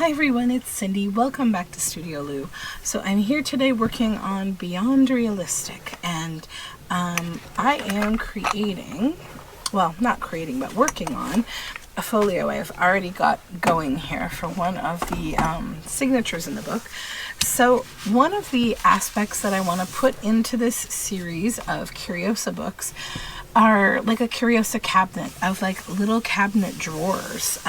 Hi everyone, it's Cindy. Welcome back to Studioloo. So I'm here today working on Beyond Realistic, and I am creating, well, not creating, but working on a folio I've already got going here for one of the signatures in the book. So one of the aspects that I want to put into this series of Curiosa books are like a Curiosa cabinet of like little cabinet drawers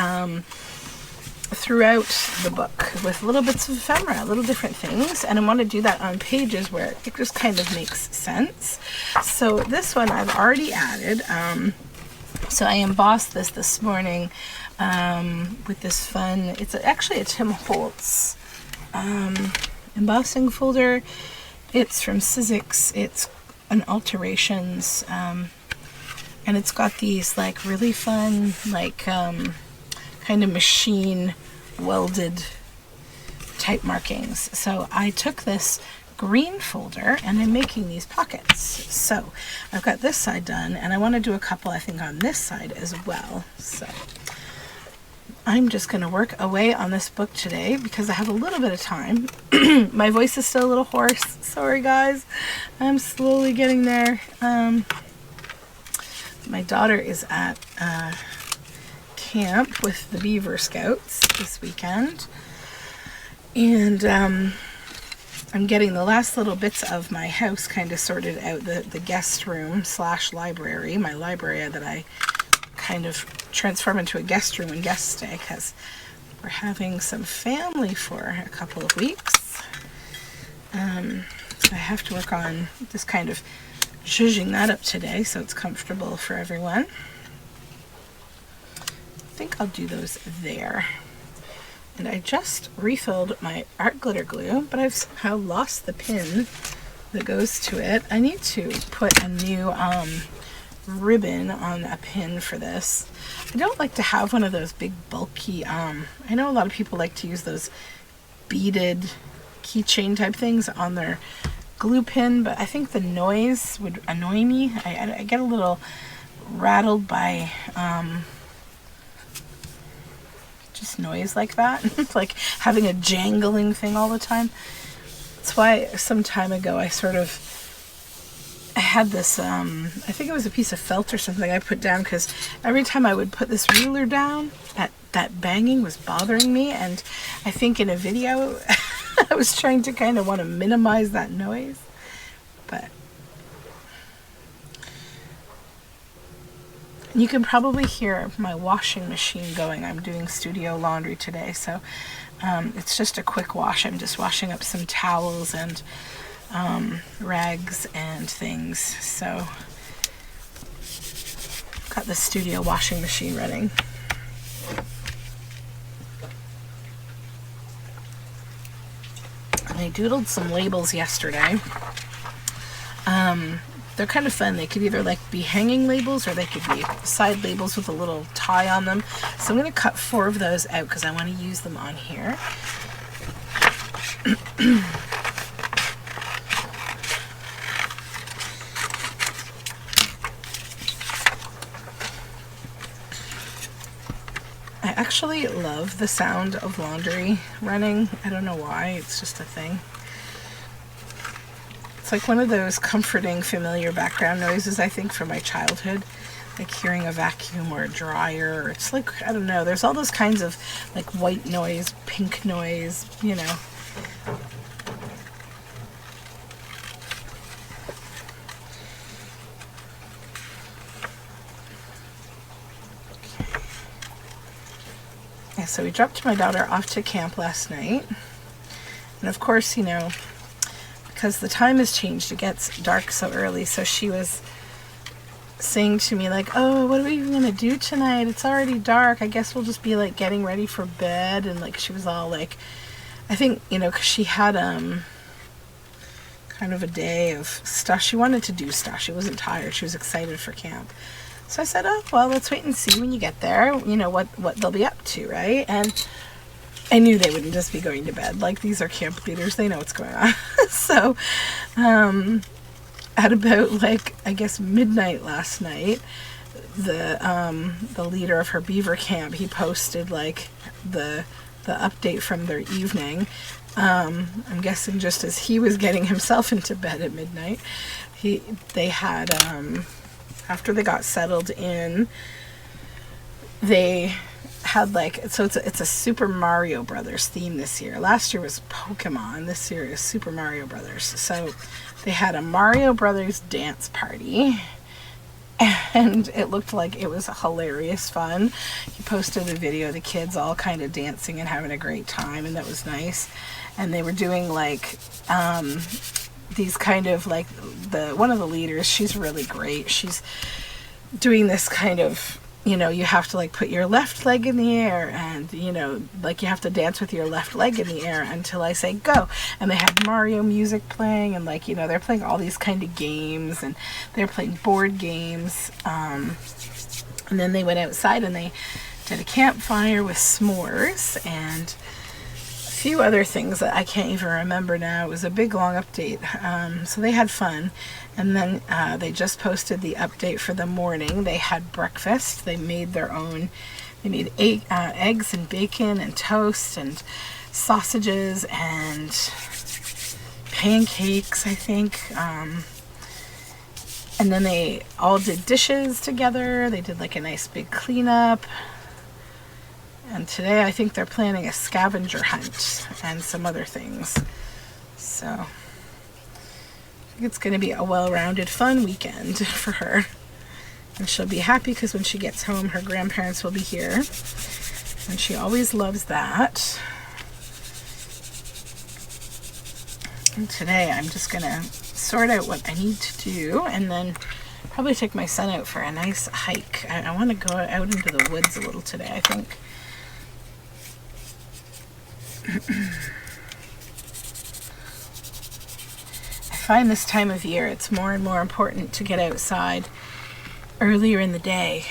throughout the book with little bits of ephemera, little different things, and I want to do that on pages where it just kind of makes sense. So this one I've already added. So I embossed this morning with this fun, it's actually a Tim Holtz embossing folder. It's from Sizzix. It's an Alterations, and it's got these like really fun like kind of machine welded type markings. So I took this green folder and I'm making these pockets. So I've got this side done and I want to do a couple I think on this side as well. So I'm just going to work away on this book today because I have a little bit of time. My voice is still a little hoarse. Sorry guys, I'm slowly getting there. My daughter is at camp with the Beaver Scouts this weekend, and I'm getting the last little bits of my house kind of sorted out, the guest room / library, my library that I kind of transform into a guest room and guest stay because we're having some family for a couple of weeks. So I have to work on just kind of zhuzhing that up today so it's comfortable for everyone. I think I'll do those there. And I just refilled my art glitter glue, but I've somehow lost the pin that goes to it. I need to put a new ribbon on a pin for this. I don't like to have one of those big bulky, I know a lot of people like to use those beaded keychain type things on their glue pin, but I think the noise would annoy me. I get a little rattled by just noise like that. It's like having a jangling thing all the time. That's why some time ago I had this, I think it was a piece of felt or something I put down because every time I would put this ruler down, that banging was bothering me, and I think in a video I was trying to kind of want to minimize that noise, but you can probably hear my washing machine going. I'm doing studio laundry today, so it's just a quick wash. I'm just washing up some towels and rags and things. So got the studio washing machine running. And I doodled some labels yesterday. They're kind of fun. They could either like be hanging labels or they could be side labels with a little tie on them. So I'm going to cut 4 of those out because I want to use them on here. I actually love the sound of laundry running. I don't know why, it's just a thing. It's like one of those comforting, familiar background noises, I think, from my childhood. Like hearing a vacuum or a dryer. It's like, I don't know, there's all those kinds of like white noise, pink noise, you know. Yeah, so we dropped my daughter off to camp last night. And of course, you know, because the time has changed, it gets dark so early, so she was saying to me like, oh, what are we even gonna do tonight? It's already dark. I guess we'll just be like getting ready for bed. And like she was all like, I think, you know, because she had kind of a day of stuff. She wanted to do stuff. She wasn't tired. She was excited for camp. So I said, oh, well, let's wait and see when you get there, you know, what they'll be up to, right? And I knew they wouldn't just be going to bed. Like, these are camp leaders. They know what's going on. So, at about, like, I guess midnight last night, the leader of her beaver camp, he posted, like, the the update from their evening. I'm guessing just as he was getting himself into bed at midnight, they had, after they got settled in, they had like, so it's a Super Mario Brothers theme this year. Last year was Pokemon. This year is Super Mario Brothers. So they had a Mario Brothers dance party, and it looked like it was hilarious fun. He posted a video of the kids all kind of dancing and having a great time, and that was nice. And they were doing like these kind of like, one of the leaders, she's really great. She's doing this kind of, you know, you have to like put your left leg in the air, and you know, like you have to dance with your left leg in the air until I say go. And they had Mario music playing, and like, you know, they're playing all these kind of games, and they're playing board games. And then they went outside and they did a campfire with s'mores and a few other things that I can't even remember now. It was a big long update. So they had fun. And then they just posted the update for the morning. They had breakfast. They made their own. They made eggs and bacon and toast and sausages and pancakes, I think. And then they all did dishes together. They did like a nice big cleanup. And today I think they're planning a scavenger hunt and some other things. So I think it's going to be a well-rounded, fun weekend for her. And she'll be happy because when she gets home, her grandparents will be here. And she always loves that. And today I'm just going to sort out what I need to do and then probably take my son out for a nice hike. I want to go out into the woods a little today, I think. I find this time of year it's more and more important to get outside earlier in the day,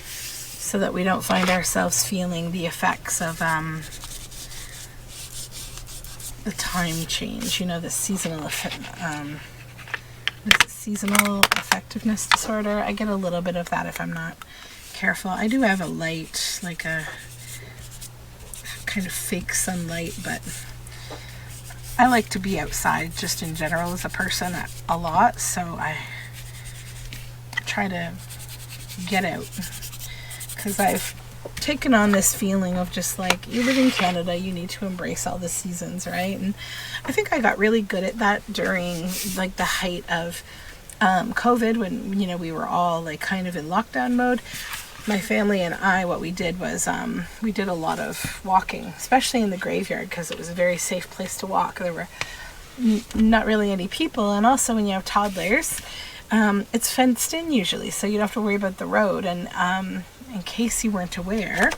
so that we don't find ourselves feeling the effects of the time change, you know, the seasonal seasonal affectiveness disorder. I get a little bit of that if I'm not careful. I do have a light, like a kind of fake sunlight, but I like to be outside just in general as a person a lot, so I try to get out, because I've taken on this feeling of just like, you live in Canada, you need to embrace all the seasons, right? And I think I got really good at that during like the height of COVID, when, you know, we were all like kind of in lockdown mode. My family and I, what we did was we did a lot of walking, especially in the graveyard, because it was a very safe place to walk. There were not really any people, and also when you have toddlers, it's fenced in usually, so you don't have to worry about the road. And in case you weren't aware,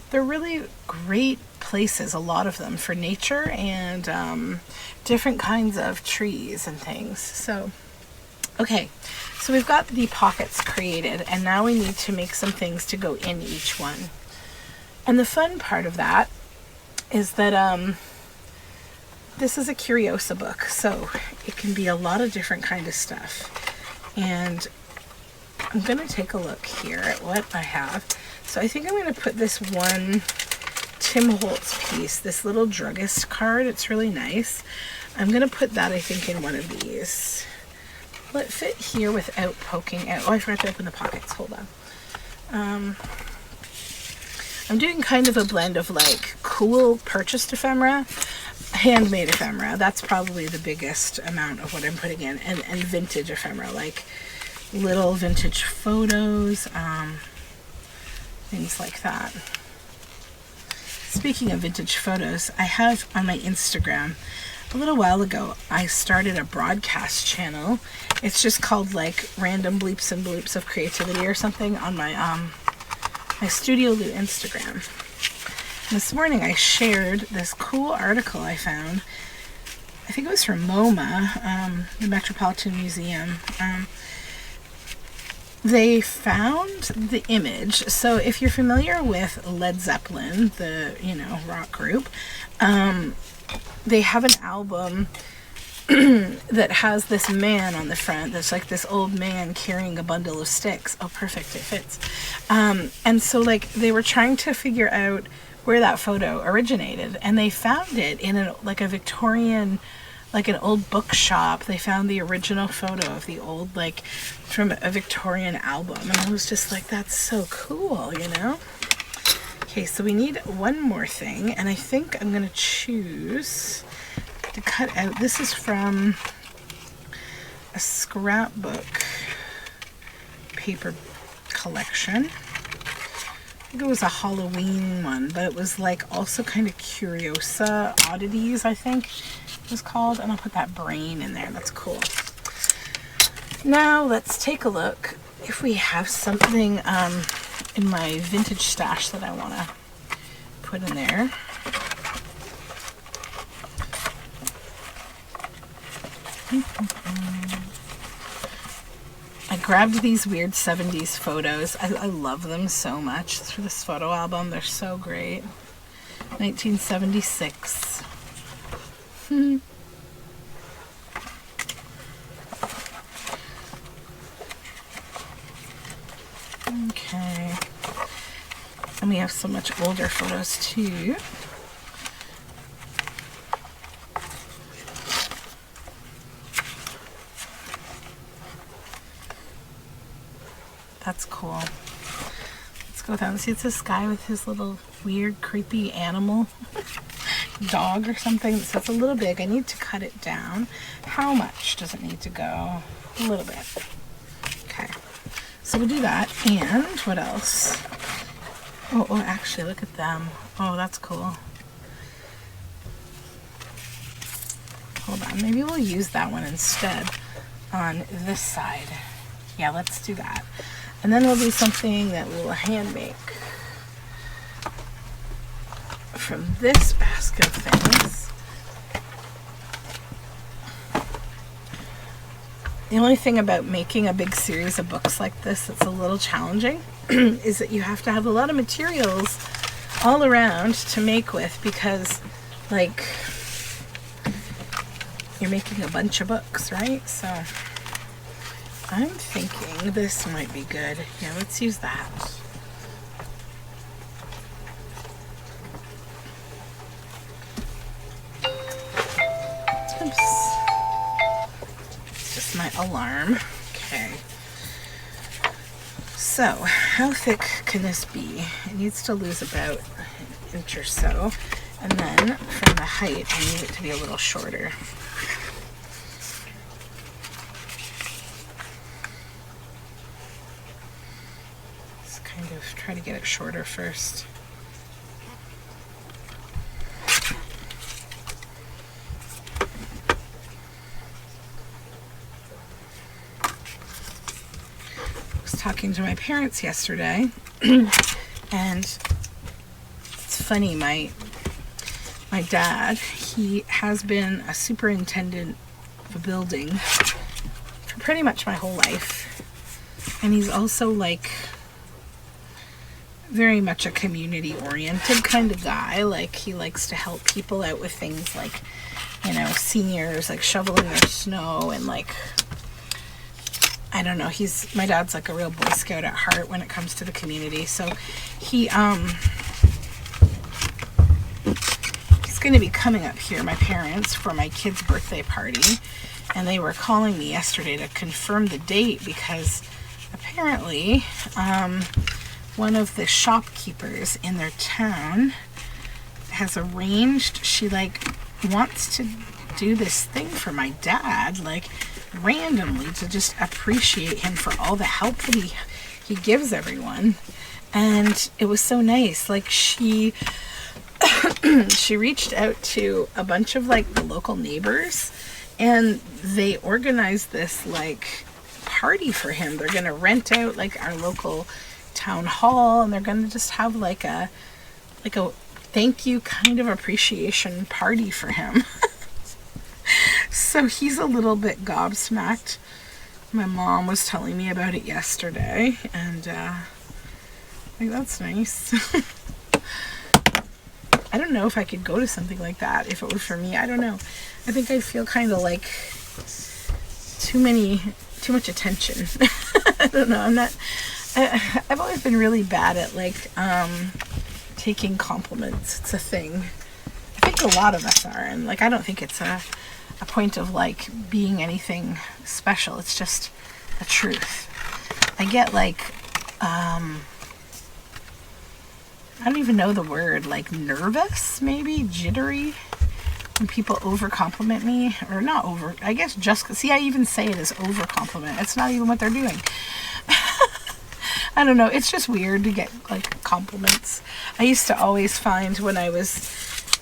they're really great places, a lot of them, for nature and different kinds of trees and things. So, okay, so we've got the pockets created, and now we need to make some things to go in each one. And the fun part of that is that this is a Curiosa book, so it can be a lot of different kind of stuff. And I'm going to take a look here at what I have. So I think I'm going to put this one Tim Holtz piece, this little druggist card. It's really nice. I'm going to put that, I think, in one of these. Will it fit here without poking out? Oh, I forgot to open the pockets. Hold on. I'm doing kind of a blend of like cool purchased ephemera, handmade ephemera. That's probably the biggest amount of what I'm putting in, and vintage ephemera, like little vintage photos, things like that. Speaking of vintage photos, I have on my Instagram, a little while ago, I started a broadcast channel. It's just called like Random Bleeps and Bloops of Creativity or something on my my Studioloo Instagram. And this morning I shared this cool article I found. I think it was from MoMA, the Metropolitan Museum. They found the image. So if you're familiar with Led Zeppelin, the, you know, rock group, they have an album that has this man on the front that's like this old man carrying a bundle of sticks. Oh, perfect, it fits. And so like they were trying to figure out where that photo originated, and they found it in like a Victorian, like an old bookshop. They found the original photo of the old, like, from a Victorian album, and I was just like, that's so cool, you know? Okay, so we need one more thing, and I think I'm gonna choose to cut out, this is from a scrapbook paper collection. I think it was a Halloween one, but it was like also kind of Curiosa oddities, I think it was called, and I'll put that brain in there. That's cool. Now let's take a look if we have something in my vintage stash that I want to put in there. I grabbed these weird 70s photos. I love them so much. For this photo album, they're so great. 1976. Okay. And we have so much older photos too. That's cool. Let's go down and see. It's this guy with his little weird, creepy animal dog or something. So it's a little big. I need to cut it down. How much does it need to go? A little bit. Okay. So we'll do that. And what else? Oh, actually, look at them. Oh, that's cool. Hold on. Maybe we'll use that one instead on this side. Yeah, let's do that. And then we'll do something that we'll hand make from this basket of things. The only thing about making a big series of books like this that's a little challenging is that you have to have a lot of materials all around to make with, because, like, you're making a bunch of books, right? So I'm thinking this might be good. Yeah, let's use that. Oops. It's just my alarm. Okay. So, how thick can this be? It needs to lose about an inch or so. And then, from the height, I need it to be a little shorter. Try to get it shorter first. I was talking to my parents yesterday, and it's funny, my dad, he has been a superintendent of a building for pretty much my whole life, and he's also like very much a community-oriented kind of guy. Like, he likes to help people out with things like, you know, seniors, like shoveling their snow, and like, I don't know, my dad's like a real Boy Scout at heart when it comes to the community. So he's going to be coming up here, my parents, for my kid's birthday party, and they were calling me yesterday to confirm the date, because apparently one of the shopkeepers in their town has arranged, she like wants to do this thing for my dad, like randomly, to just appreciate him for all the help that he gives everyone. And it was so nice. Like, she reached out to a bunch of like the local neighbors, and they organized this like party for him. They're gonna rent out like our local town hall, and they're gonna just have like a thank you kind of appreciation party for him. So he's a little bit gobsmacked. My mom was telling me about it yesterday, and I think that's nice. I don't know if I could go to something like that if it were for me. I don't know. I think I'd feel kind of like too much attention. I don't know. I've always been really bad at like taking compliments. It's a thing. I think a lot of us are, and like I don't think it's a point of like being anything special. It's just a truth. I get like I don't even know the word, like nervous, maybe jittery, when people over compliment me, or not over, I guess just, see, I even say it as over compliment. It's not even what they're doing. I don't know. It's just weird to get like compliments. I used to always find when I was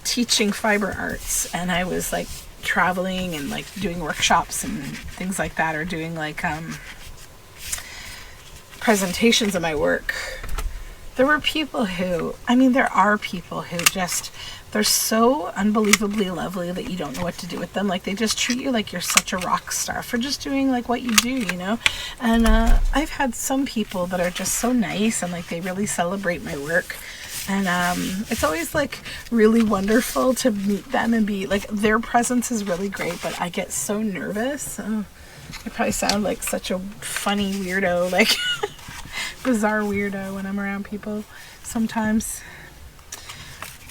teaching fiber arts and I was like traveling and like doing workshops and things like that, or doing like presentations of my work, there were people who, I mean, there are people who just, they're so unbelievably lovely that you don't know what to do with them. Like they just treat you like you're such a rock star for just doing like what you do, you know? And I've had some people that are just so nice and like they really celebrate my work. And it's always like really wonderful to meet them and be like, their presence is really great, but I get so nervous. I probably sound like such a funny weirdo, like bizarre weirdo when I'm around people sometimes.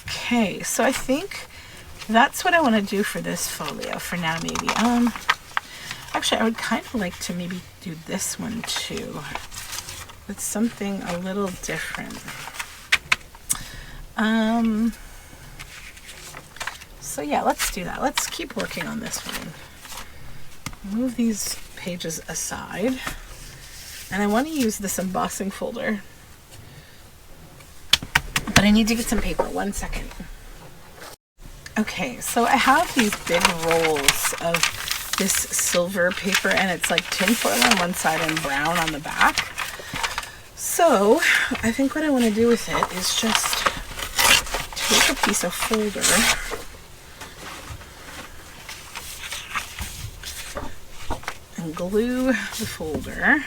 Okay, so I think that's what I want to do for this folio for now, maybe. Actually, I would kind of like to maybe do this one too. It's something a little different. So yeah, let's do that. Let's keep working on this one. Move these pages aside. And I want to use this embossing folder. But I need to get some paper. 1 second. Okay, so I have these big rolls of this silver paper, and it's like tinfoil on one side and brown on the back. So I think what I want to do with it is just take a piece of folder and glue the folder.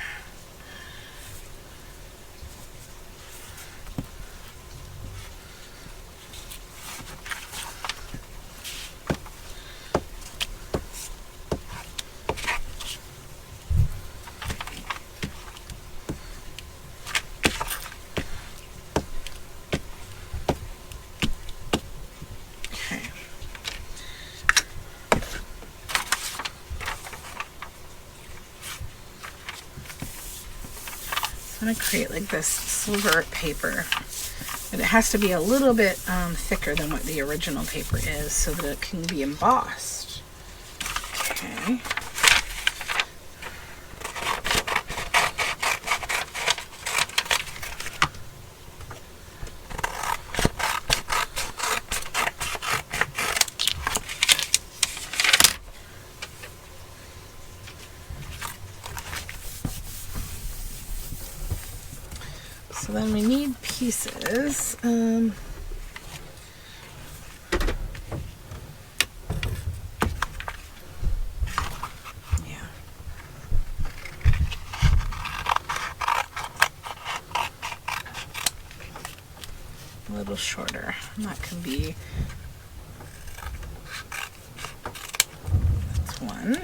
I'm going to create like this silver paper, and it has to be a little bit thicker than what the original paper is so that it can be embossed. Okay. So then we need pieces. Yeah. A little shorter. And that can be, that's one.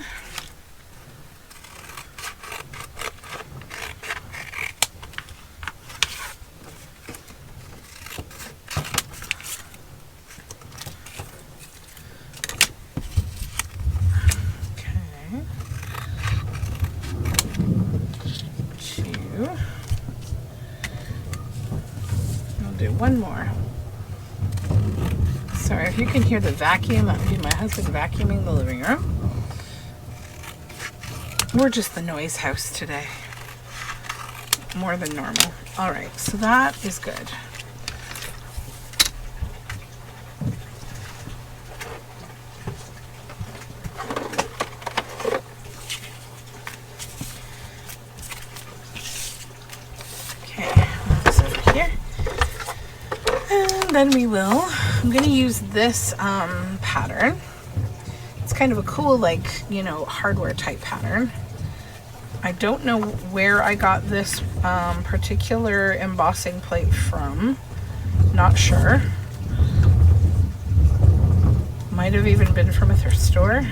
One more. Sorry if you can hear the vacuum. That would be my husband vacuuming the living room. We're just the noise house today. More than normal. Alright, so that is good. Then we will, I'm going to use this pattern. It's kind of a cool, like, you know, hardware type pattern. I don't know where I got this particular embossing plate from. Not sure. Might have even been from a thrift store.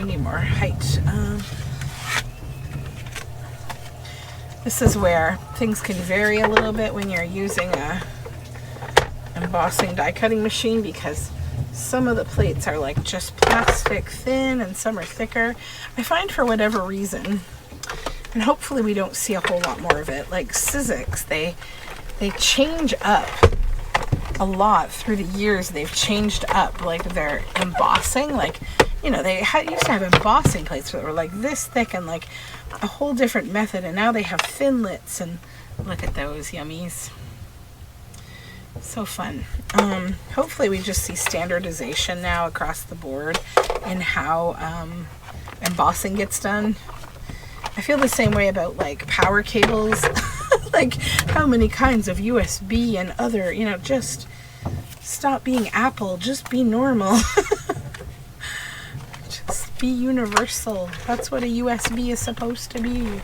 we need more height. This is where things can vary a little bit when you're using a embossing die cutting machine, because some of the plates are like just plastic thin and some are thicker. I find for whatever reason, and hopefully we don't see a whole lot more of it, like Sizzix, they change up a lot through the years. They've changed up like their embossing, like, you know, they used to have embossing plates that were like this thick and like a whole different method, and now they have thinlits, and look at those yummies. So fun. Hopefully we just see standardization now across the board in how embossing gets done. I feel the same way about like power cables. Like how many kinds of USB and other, you know, just stop being Apple, just be normal. Just be universal. That's what a USB is supposed to be.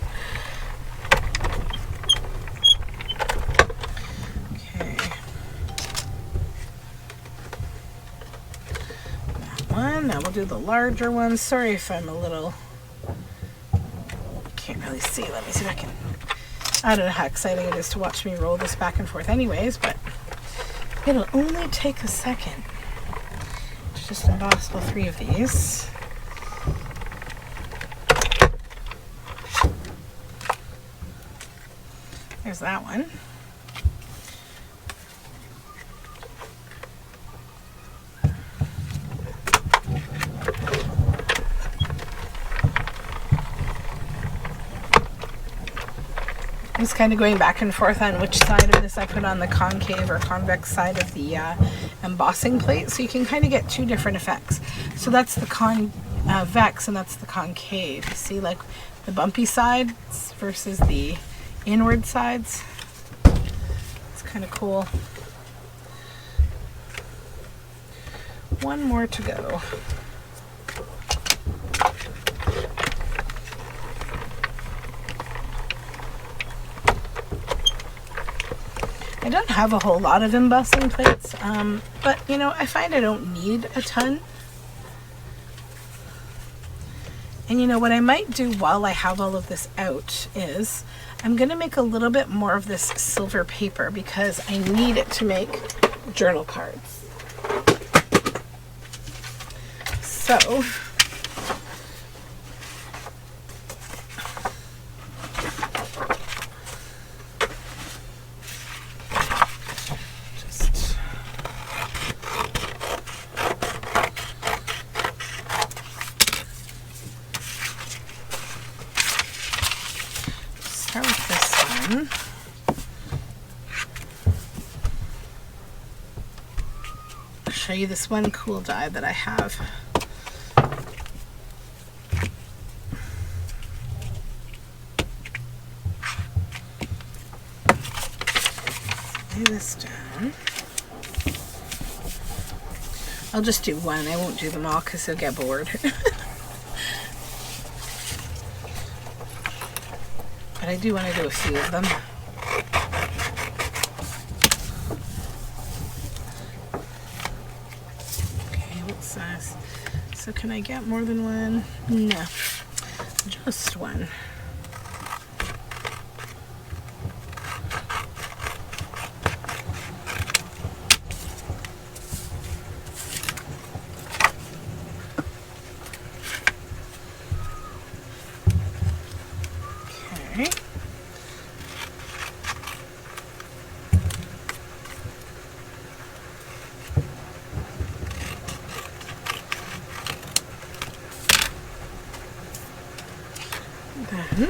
Okay. That one. Now we'll do the larger one. Sorry if I'm a little... Can't really see. Let me see if I can... I don't know how exciting it is to watch me roll this back and forth anyways, but it'll only take a second to just emboss all three of these. There's that one. I was kind of going back and forth on which side of this I put on, the concave or convex side of the embossing plate, so you can kind of get two different effects. So that's the convex and that's the concave. You see, like the bumpy sides versus the inward sides. It's kind of cool. One more to go. I don't have a whole lot of embossing plates, but you know, I find I don't need a ton. And you know what I might do while I have all of this out is I'm going to make a little bit more of this silver paper because I need it to make journal cards. So start with this one. I'll show you this one cool die that I have. Lay this down. I'll just do one. I won't do them all because they'll get bored. But I do want to do a few of them. Okay, what size? So can I get more than one? No, just one. Okay. Then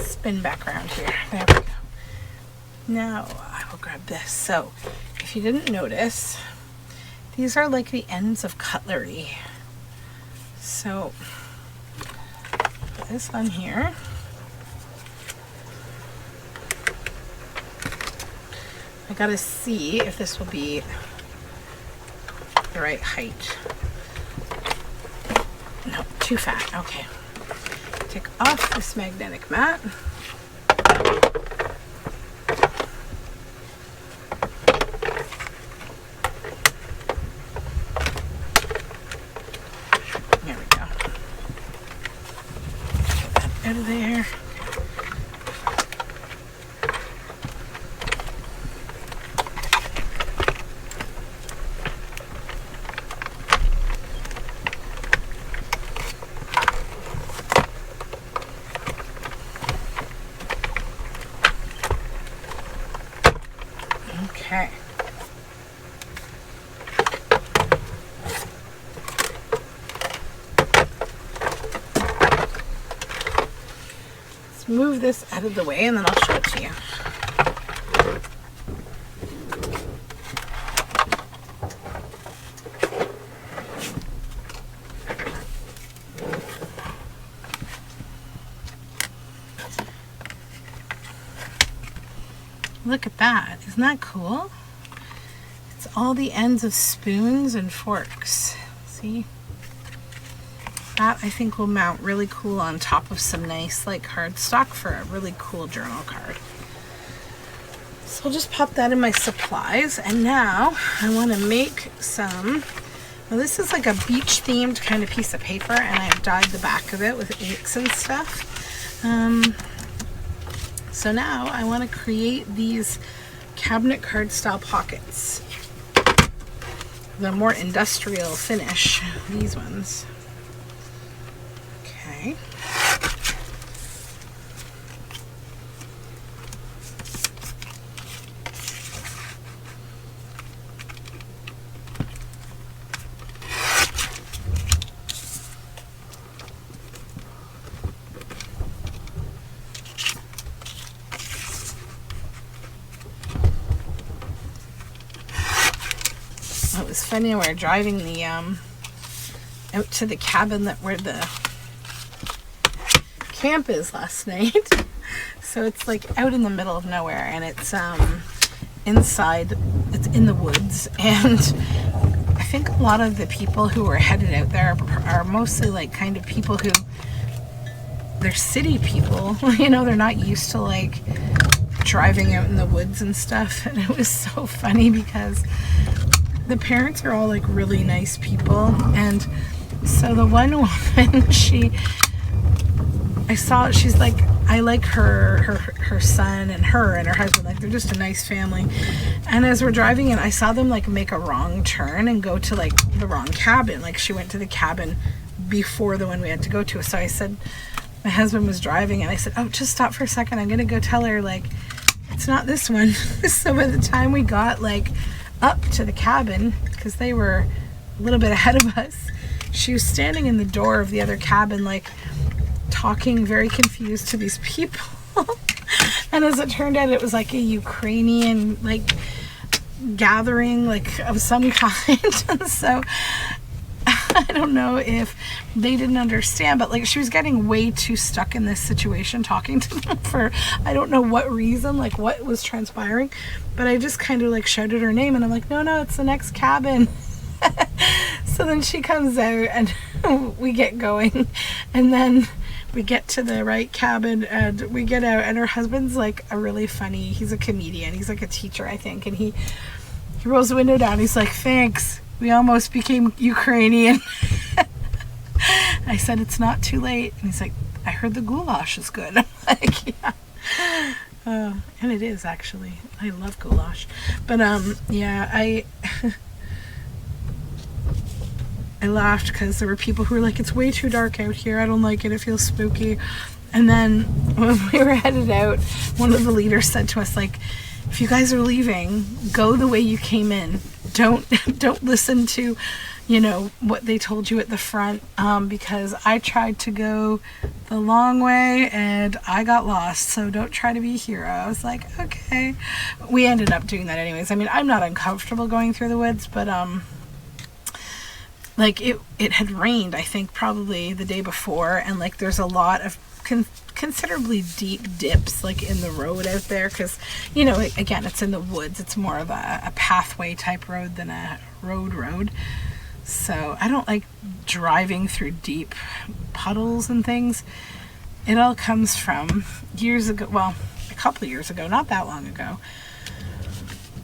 spin back around here. There we go. Now I will grab this. So if you didn't notice, these are like the ends of cutlery. So put this on here. I gotta see if this will be the right height. No, too fat. Okay. Take off this magnetic mat. There we go. Get that out of there. Okay. Let's move this out of the way and then I'll show it to you. Look at that. Isn't that cool? It's all the ends of spoons and forks. See? That I think will mount really cool on top of some nice like cardstock for a really cool journal card. So I'll just pop that in my supplies. And now I want to make some, well, this is like a beach themed kind of piece of paper and I've dyed the back of it with inks and stuff. So now I want to create these cabinet card style pockets. The more industrial finish, these ones. Okay. It was funny, we were driving the out to the cabin where the camp is last night. So it's like out in the middle of nowhere and it's inside, it's in the woods, and I think a lot of the people who are headed out there are mostly like kind of people who, they're city people, you know, they're not used to like driving out in the woods and stuff. And it was so funny because the parents are all like really nice people, and so the one woman, I saw, she's like, I like her son and her husband, like they're just a nice family. And as we're driving in, I saw them like make a wrong turn and go to like the wrong cabin. Like she went to the cabin before the one we had to go to. So I said, my husband was driving and I said, oh, just stop for a second. I'm gonna go tell her like it's not this one. So by the time we got like up to the cabin, because they were a little bit ahead of us, she was standing in the door of the other cabin like talking very confused to these people. And as it turned out, it was like a Ukrainian like gathering like of some kind. And so I don't know if they didn't understand, but like she was getting way too stuck in this situation talking to them for I don't know what reason, like what was transpiring. But I just kind of like shouted her name and I'm like, no, it's the next cabin. So then she comes out and we get going, and then we get to the right cabin and we get out, and her husband's like a really funny, he's a comedian, he's like a teacher I think, and he rolls the window down, he's like, thanks, we almost became Ukrainian. I said, it's not too late. And he's like, I heard the goulash is good. I'm like, yeah. And it is actually. I love goulash. But yeah, I laughed because there were people who were like, it's way too dark out here. I don't like it. It feels spooky. And then when we were headed out, one of the leaders said to us, like, if you guys are leaving, go the way you came in. Don't listen to, you know, what they told you at the front, because I tried to go the long way and I got lost, so don't try to be a hero. I was like, okay. We ended up doing that anyways. I mean, I'm not uncomfortable going through the woods, but like it had rained, I think probably the day before, and like there's a lot of considerably deep dips like in the road out there, because, you know, again, it's in the woods. It's more of a pathway type road than a road. So I don't like driving through deep puddles and things. It all comes from years ago, well, a couple of years ago, not that long ago.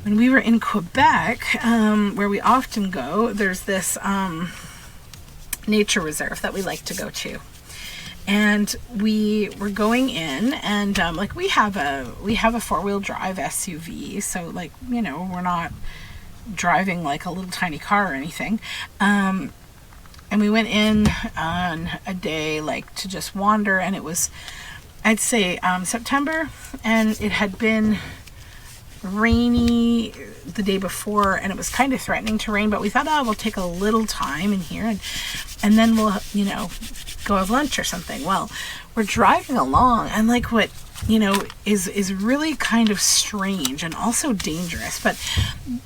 When we were in Quebec, where we often go, there's this nature reserve that we like to go to. And we were going in, and like we have a 4-wheel drive SUV, so like, you know, we're not driving like a little tiny car or anything. And we went in on a day like to just wander, and it was, I'd say, September, and it had been rainy the day before, and it was kind of threatening to rain, but we thought, oh, we'll take a little time in here, and then we'll, you know, go have lunch or something. Well, we're driving along, and like what, you know, is really kind of strange and also dangerous. But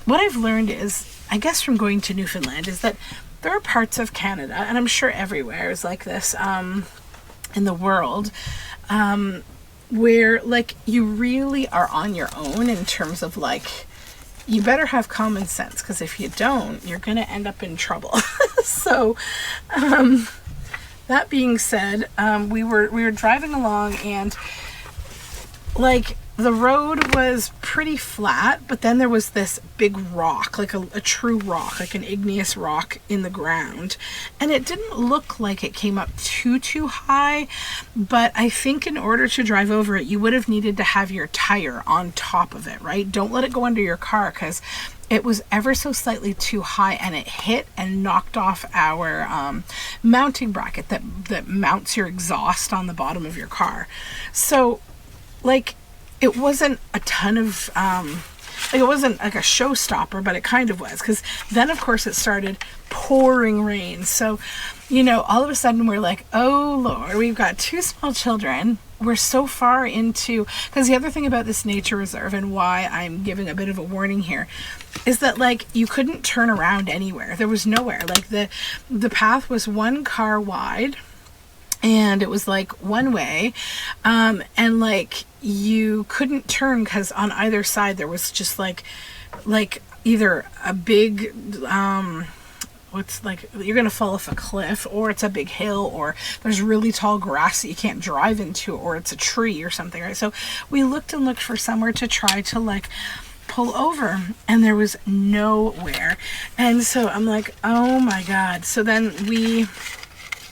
what I've learned is, I guess from going to Newfoundland, is that there are parts of Canada, and I'm sure everywhere is like this in the world, where like you really are on your own in terms of like, you better have common sense, because if you don't, you're going to end up in trouble. So that being said, we were driving along, and like the road was pretty flat, but then there was this big rock, like a true rock, like an igneous rock in the ground. And it didn't look like it came up too high, but I think in order to drive over it, you would have needed to have your tire on top of it, right? Don't let it go under your car, because it was ever so slightly too high, and it hit and knocked off our mounting bracket that mounts your exhaust on the bottom of your car. So like, it wasn't a ton of, like it wasn't like a showstopper, but it kind of was, because then of course it started pouring rain. So, you know, all of a sudden we're like, oh Lord, we've got 2 small children. We're so far into, because the other thing about this nature reserve, and why I'm giving a bit of a warning here, is that like you couldn't turn around anywhere. There was nowhere. Like the path was 1 car wide, and it was like one way, and like you couldn't turn, because on either side there was just like either a big what's like, you're gonna fall off a cliff, or it's a big hill, or there's really tall grass that you can't drive into, or it's a tree or something, right? So we looked and looked for somewhere to try to like pull over, and there was nowhere. And so I'm like, oh my God. So then we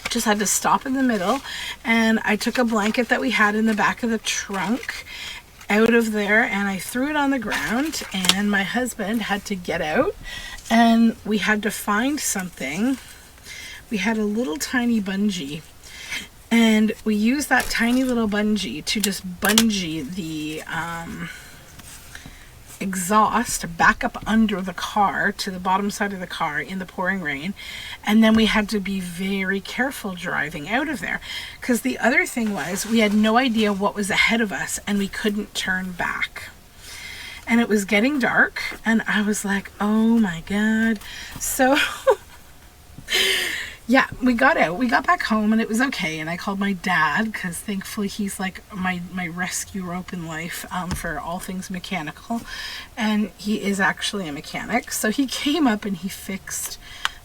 just had to stop in the middle, and I took a blanket that we had in the back of the trunk out of there, and I threw it on the ground, and my husband had to get out, and we had to find something. We had a little tiny bungee, and we used that tiny little bungee to just bungee the exhaust back up under the car to the bottom side of the car in the pouring rain. And then we had to be very careful driving out of there, because the other thing was, we had no idea what was ahead of us, and we couldn't turn back, and it was getting dark, and I was like, oh my God. So yeah, we got out, we got back home, and it was okay. And I called my dad, because thankfully he's like my rescue rope in life for all things mechanical, and he is actually a mechanic. So he came up and he fixed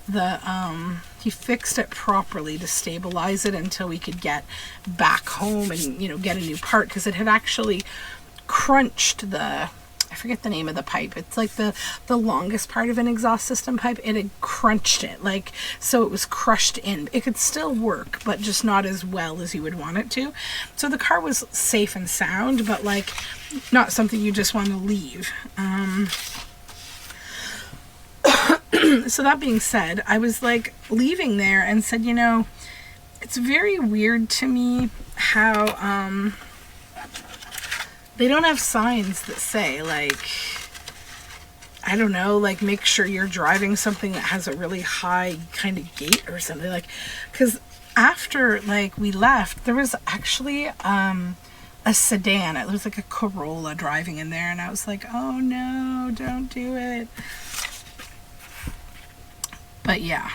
he fixed it properly to stabilize it until we could get back home and, you know, get a new part, because it had actually crunched I forget the name of the pipe. It's like the longest part of an exhaust system pipe. It had crunched it, like, so it was crushed in. It could still work, but just not as well as you would want it to. So the car was safe and sound, but like not something you just want to leave. So that being said, I was like leaving there and said, you know, it's very weird to me how they don't have signs that say, like, I don't know, like, make sure you're driving something that has a really high kind of gate or something, like, because after, like, we left, there was actually a sedan. It was like a Corolla driving in there, and I was like, oh no, don't do it. But yeah.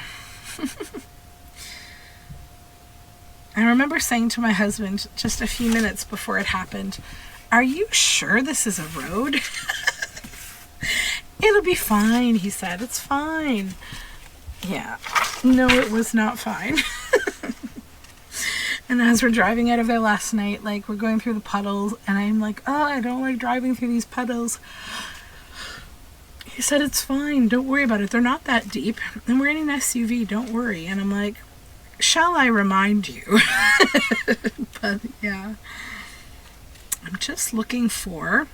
I remember saying to my husband just a few minutes before it happened, are you sure this is a road? It'll be fine, he said. It's fine. Yeah. No, it was not fine. And as we're driving out of there last night, like, we're going through the puddles, and I'm like, oh, I don't like driving through these puddles. He said, it's fine. Don't worry about it. They're not that deep. And we're in an SUV. Don't worry. And I'm like, shall I remind you? But, yeah. I'm just looking for,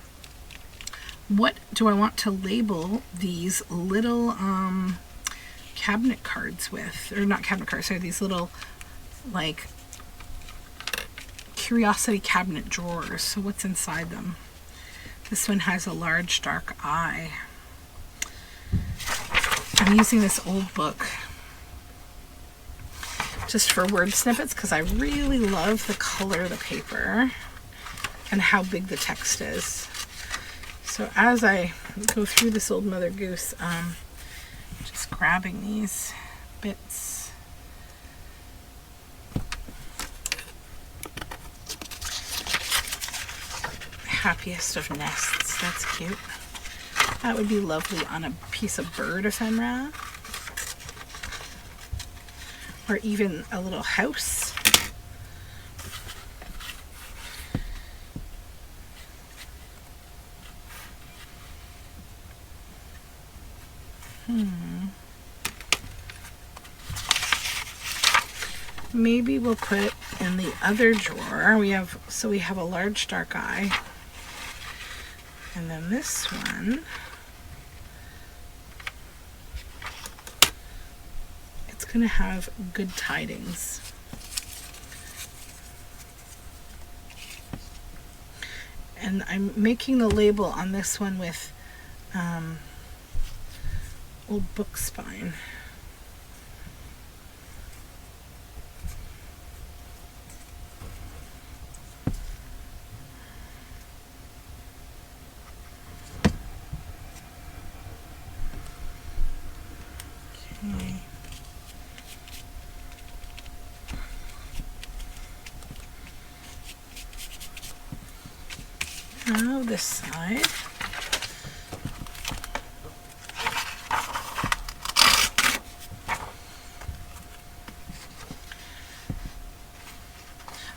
what do I want to label these little cabinet cards with? Or not cabinet cards, sorry, these little, like, Curiosity cabinet drawers. So what's inside them? This one has a large dark eye. I'm using this old book just for word snippets because I really love the color of the paper and how big the text is. So as I go through this old Mother Goose, just grabbing these bits. Happiest of nests. That's cute. That would be lovely on a piece of bird ephemera. Or even a little house. Maybe we'll put in the other drawer. We have a large dark eye. And then this one, it's going to have good tidings. And I'm making the label on this one with old book spine. Now this side.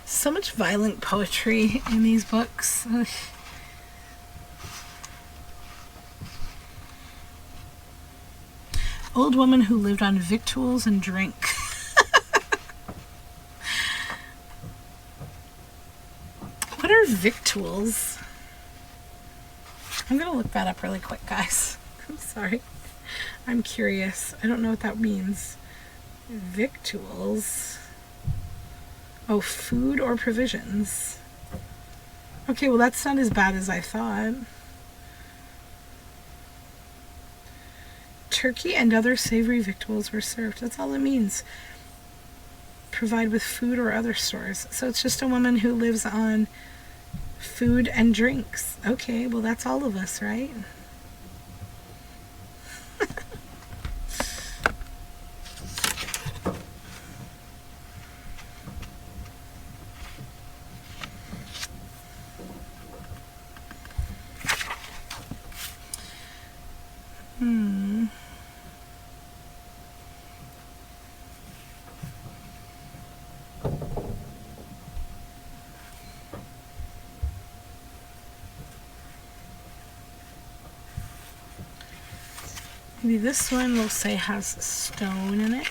So much violent poetry in these books. Ugh. Old woman who lived on victuals and drink. What are victuals? I'm going to look that up really quick, guys. I'm sorry. I'm curious. I don't know what that means. Victuals. Oh, food or provisions. Okay, well, that's not as bad as I thought. Turkey and other savory victuals were served. That's all it means. Provide with food or other stores. So it's just a woman who lives on food and drinks. Okay, well, that's all of us, right? Maybe this one we'll say has a stone in it.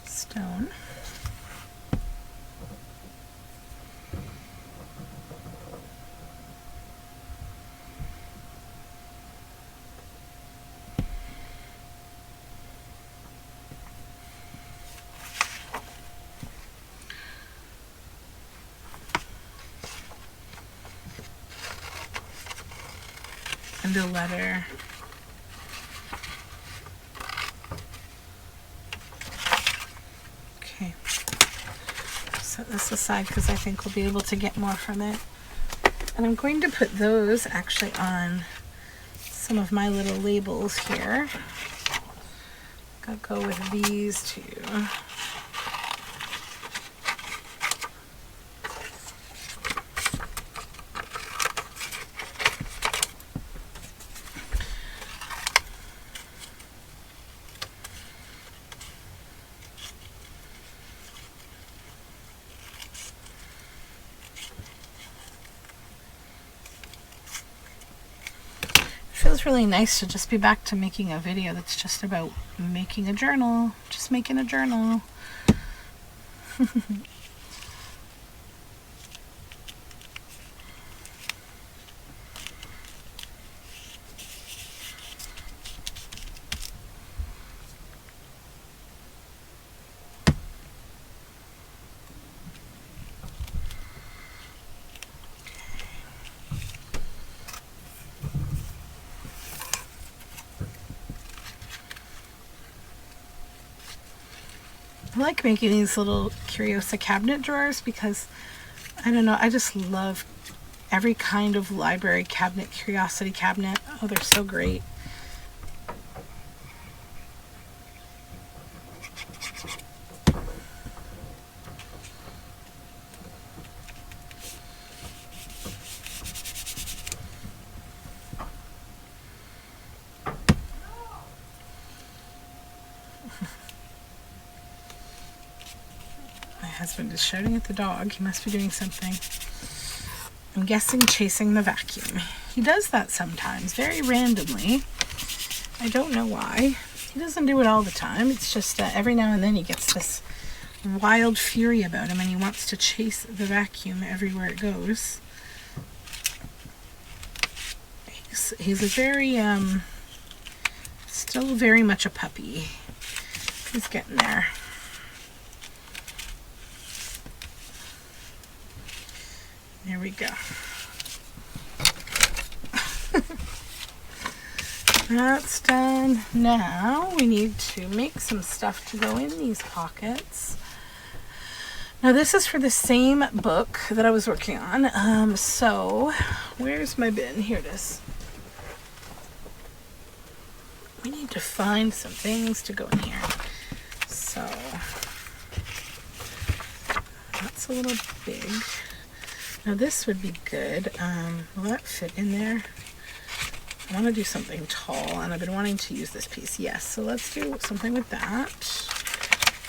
Stone. And a letter. Okay. Set this aside because I think we'll be able to get more from it. And I'm going to put those actually on some of my little labels here. I'll go with these two. feels really nice to just be back to making a video that's just about making a journal. Just making a journal. I like making these little Curiosa cabinet drawers because, I don't know, I just love every kind of library cabinet, curiosity cabinet. Oh, they're so great. My husband is shouting at the dog. He must be doing something. I'm guessing chasing the vacuum. He does that sometimes, very randomly. I don't know why. He doesn't do it all the time. It's just every now and then he gets this wild fury about him and he wants to chase the vacuum everywhere it goes. He's a very, still very much a puppy. He's getting there. There we go. That's done. Now we need to make some stuff to go in these pockets. Now this is for the same book that I was working on. So where's my bin? Here it is. We need to find some things to go in here. So that's a little big. Now this would be good. Will that fit in there? I want to do something tall and I've been wanting to use this piece. Yes, so let's do something with that.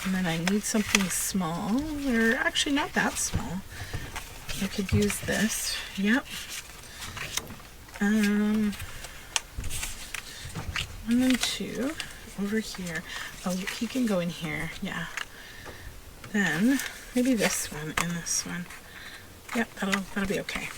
And then I need something small, or actually not that small. I could use this. Yep. 1 and 2 over here. Oh, he can go in here. Yeah. Then maybe this one and this one. Yep, that'll be okay.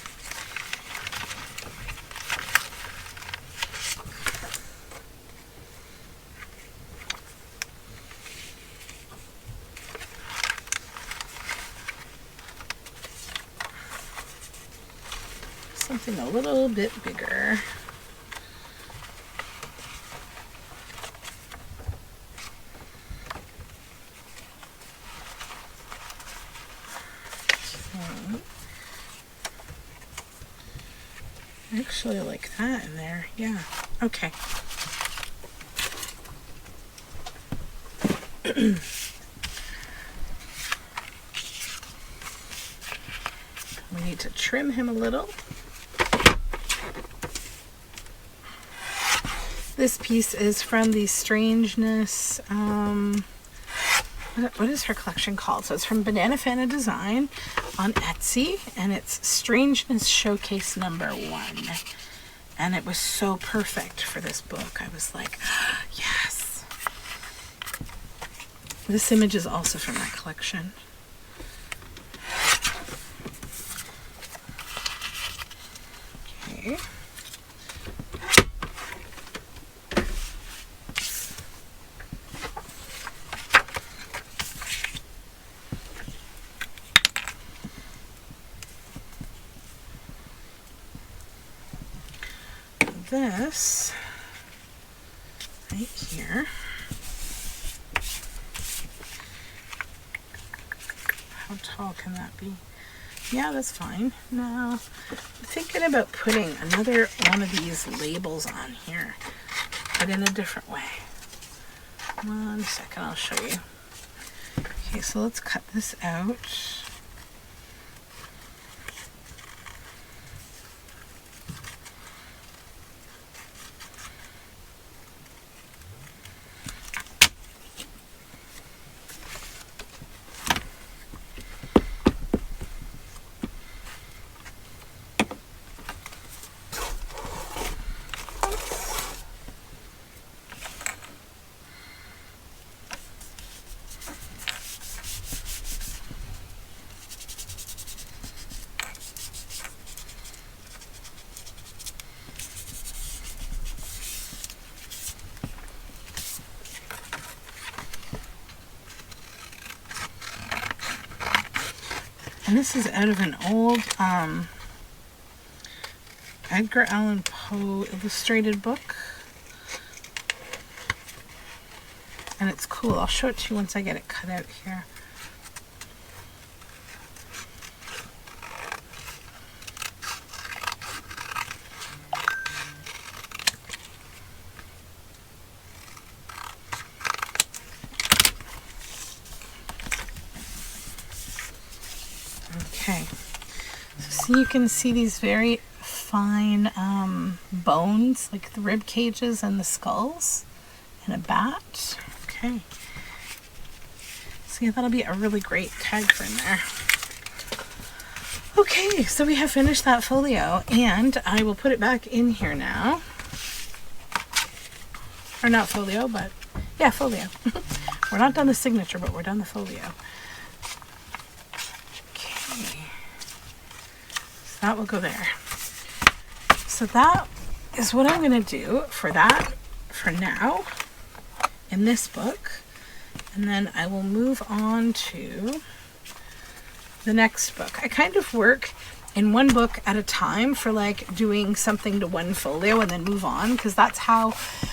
Something a little bit bigger. Actually, like that in there. Yeah. Okay. We need to trim him a little. This piece is from the Strangeness, what is her collection called? So it's from Banana Fana Design on Etsy, and it's Strangeness Showcase #1. And it was so perfect for this book. I was like, yes. This image is also from that collection. Okay. This right here, how tall can that be? Yeah, that's fine. Now I'm thinking about putting another one of these labels on here, but in a different way. 1 second, I'll show you. Okay, so let's cut this out. And this is out of an old Edgar Allan Poe illustrated book. And it's cool. I'll show it to you once I get it cut out here. Okay, so you can see these very fine bones, like the rib cages and the skulls, and a bat. Okay, so yeah, that'll be a really great tag for in there. Okay, so we have finished that folio, and I will put it back in here now. Or not folio, but yeah, folio. We're not done the signature, but we're done the folio. That will go there. So that is what I'm going to do for that for now in this book. And then I will move on to the next book. I kind of work in one book at a time for like doing something to one folio and then move on, because that's how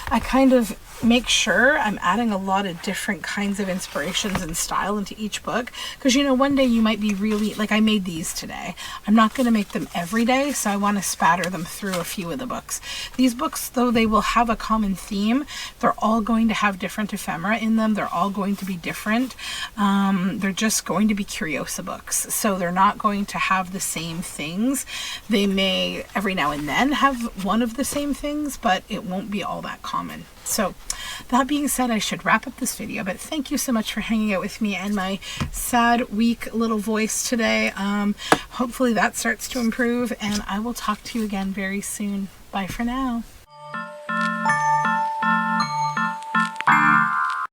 I kind of make sure I'm adding a lot of different kinds of inspirations and style into each book. Because, you know, one day you might be really, like I made these today. I'm not going to make them every day, so I want to spatter them through a few of the books. These books, though they will have a common theme, they're all going to have different ephemera in them. They're all going to be different. They're just going to be Curiosa books. So they're not going to have the same things. They may every now and then have one of the same things, but it won't be all that common. So that being said, I should wrap up this video, but thank you so much for hanging out with me and my sad, weak little voice today. Hopefully that starts to improve, and I will talk to you again very soon. Bye for now.